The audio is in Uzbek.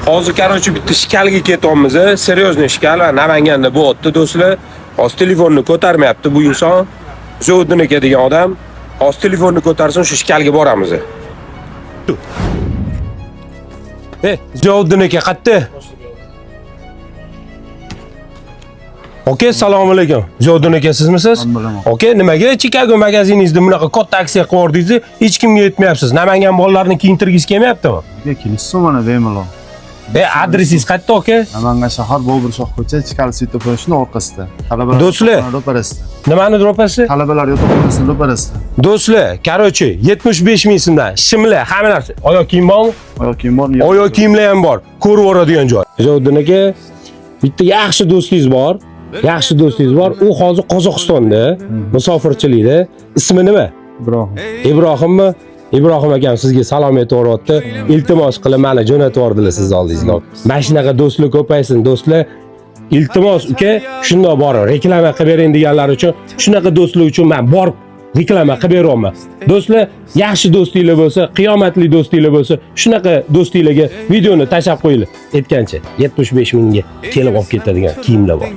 Hozir qarochi bitta shkalga ketyapmiz. Серьезный shkal va Namanganda bo'lyapti do'stlar. Hozir telefonni ko'tarmayapti bu inson. Zodinika degan odam. Hozir telefonni ko'tarsin, shu shkalga boramiz. Zodinika qayerda? Okey, assalomu alaykum. Zodinika sizmisiz? Okey, nimaga Chicago magaziningizda bunaqa katta aksiya qildingiz? Hech kimga yetmayapsiz. Namangan bolalarini kiyintirgis kelmayaptimi? Kelishsin mana bemalol. Adresingiz qayerda aka? Namangan shahar Boburshoh ko'cha, Chikali svetoforning orqasida. Talabalar Do'stlar, ro'parasida. Nimani ro'parasi? Talabalar yotoqxonasining ro'parasida. Do'stlar, qarochi 75 ming so'mdan shimla, hamma narsa. Oyoq kiyim bormi? Oyoq kiyim bor. Oyoq kiyimlar ham bor. Ko'rib o'radigan joy. Zodinika aka, bitta yaxshi do'stingiz bor. Yaxshi do'stingiz bor. U hozir Qozog'istonda musofirchilikda. Ismi nima? Ibrohim. Ibrohimmi? Ibrohim akam sizga salom aytib, iltimos qilib meni jo'natib yubordilar siz oldingizga. Mana shunaqa do'stlar ko'paysin, do'stlar. Iltimos uka, shundoq boring, reklama qilib bering deganlar uchun, shunaqa do'stlar uchun men borib reklama qilib beryapman. Do'stlar, yaxshi do'stinglar bo'lsa, qiyomatli do'stinglar bo'lsa, shunaqa do'stinglarga videoni tashlab qo'yinglar. Aytgancha 75 mingga kelib olib ketadigan kiyimlar bor.